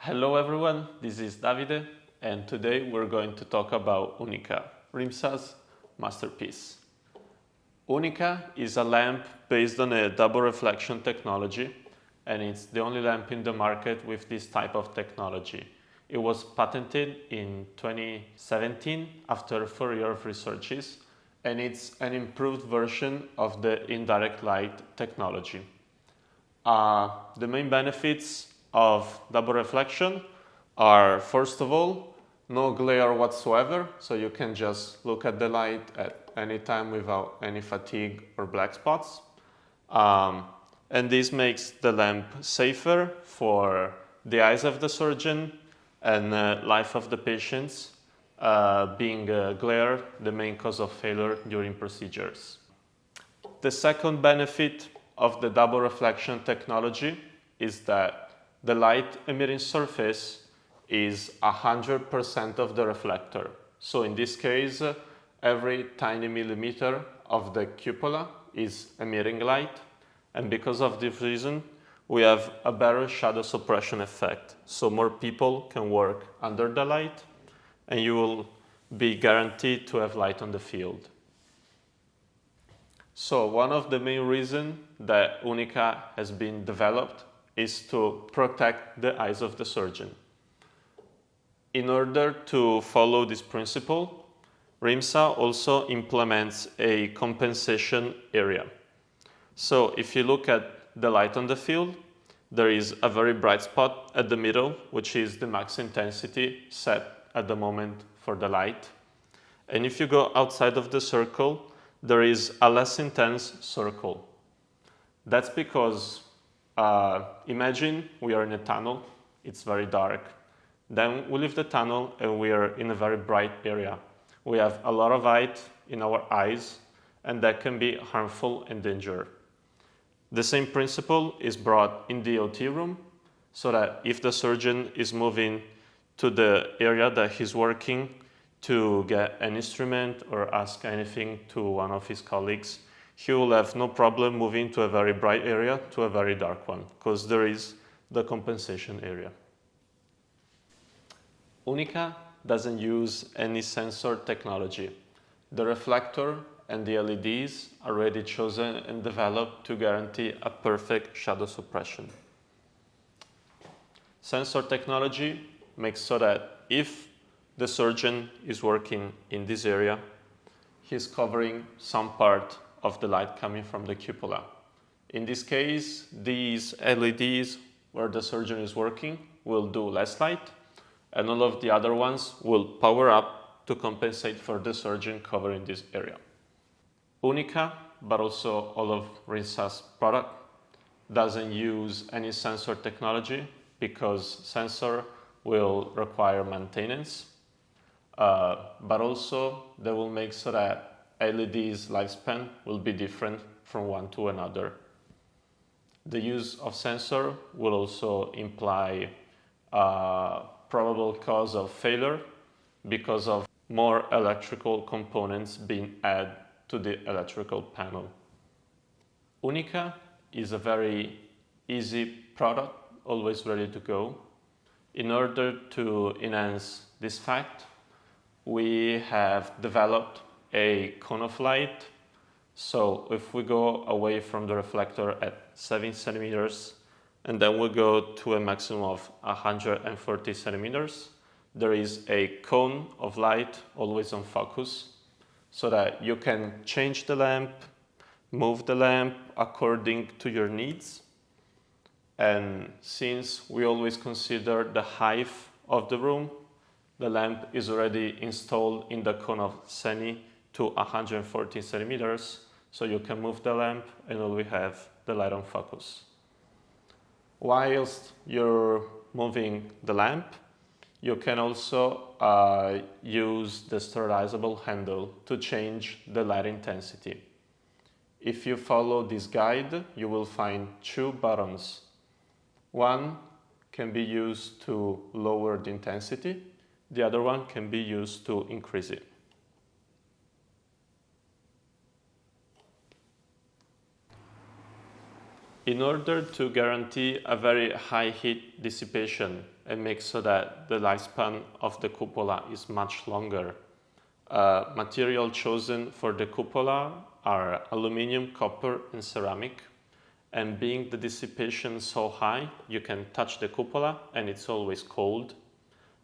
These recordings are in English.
Hello everyone, this is Davide and today we're going to talk about UNICA, RIMSA's masterpiece. UNICA is a lamp based on a double reflection technology and it's the only lamp in the market with this type of technology. It was patented in 2017 after 4 years of researches and it's an improved version of the indirect light technology. The main benefits of double reflection are, first of all, no glare whatsoever, so you can just look at the light at any time without any fatigue or black spots. And this makes the lamp safer for the eyes of the surgeon and life of the patients, being glare the main cause of failure during procedures. The second benefit of the double reflection technology is that the light emitting surface is 100% of the reflector. So in this case, every tiny millimeter of the cupola is emitting light. And because of this reason, we have a better shadow suppression effect. So more people can work under the light and you will be guaranteed to have light on the field. So one of the main reasons that UNICA has been developed is to protect the eyes of the surgeon. In order to follow this principle, RIMSA also implements a compensation area. So if you look at the light on the field, there is a very bright spot at the middle, which is the max intensity set at the moment for the light. And if you go outside of the circle, there is a less intense circle. That's because imagine we are in a tunnel, it's very dark. Then we leave the tunnel and we are in a very bright area. We have a lot of light in our eyes and that can be harmful and dangerous. The same principle is brought in the OT room so that if the surgeon is moving to the area that he's working to get an instrument or ask anything to one of his colleagues, he will have no problem moving to a very bright area to a very dark one, because there is the compensation area. UNICA doesn't use any sensor technology. The reflector and the LEDs are already chosen and developed to guarantee a perfect shadow suppression. Sensor technology makes so that if the surgeon is working in this area, he's covering some part of the light coming from the cupola. In this case, these LEDs where the surgeon is working will do less light, and all of the other ones will power up to compensate for the surgeon covering this area. UNICA, but also all of RIMSA's product, doesn't use any sensor technology because sensor will require maintenance, but also they will make so that LED's lifespan will be different from one to another. The use of sensor will also imply probable cause of failure because of more electrical components being added to the electrical panel. UNICA is a very easy product, always ready to go. In order to enhance this fact, we have developed a cone of light. So if we go away from the reflector at 7 centimeters and then we go to a maximum of 140 centimeters, there is a cone of light always on focus so that you can change the lamp, move the lamp according to your needs. And since we always consider the height of the room, the lamp is already installed in the cone of Seni to 140 centimeters, so you can move the lamp and always have the light on focus. Whilst you're moving the lamp, you can also use the sterilizable handle to change the light intensity. If you follow this guide, you will find 2 buttons. One can be used to lower the intensity, the other one can be used to increase it. In order to guarantee a very high heat dissipation and make so that the lifespan of the cupola is much longer, material chosen for the cupola are aluminum, copper, and ceramic. And being the dissipation so high, you can touch the cupola and it's always cold.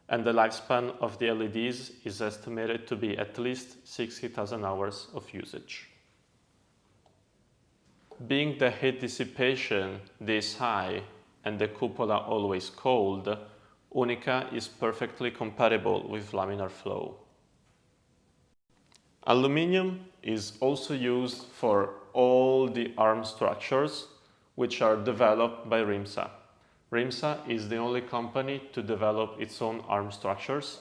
And the lifespan of the LEDs is estimated to be at least 60,000 hours of usage. Being the heat dissipation this high and the cupola always cold, UNICA is perfectly compatible with laminar flow. Aluminium is also used for all the arm structures which are developed by RIMSA. RIMSA is the only company to develop its own arm structures,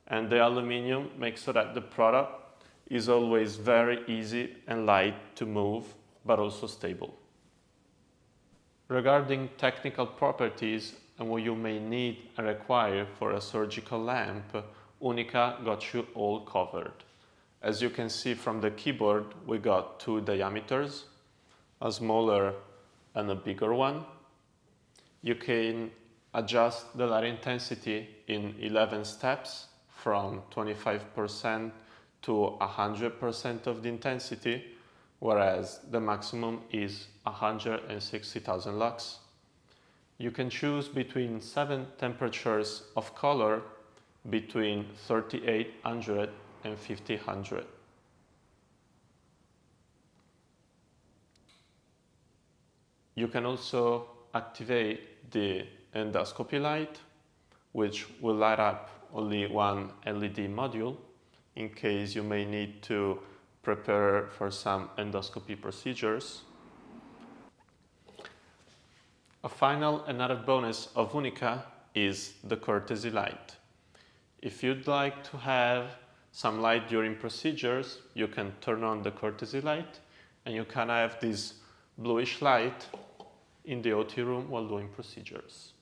and the aluminium makes so that the product is always very easy and light to move, but also stable. Regarding technical properties and what you may need and require for a surgical lamp, UNICA got you all covered. As you can see from the keyboard, we got two diameters, a smaller and a bigger one. You can adjust the light intensity in 11 steps from 25% to 100% of the intensity, whereas the maximum is 160,000 lux. You can choose between 7 temperatures of color between 3800 and 5000. You can also activate the endoscopy light, which will light up only one LED module in case you may need to prepare for some endoscopy procedures. A final and added bonus of UNICA is the courtesy light. If you'd like to have some light during procedures, you can turn on the courtesy light and you can have this bluish light in the OT room while doing procedures.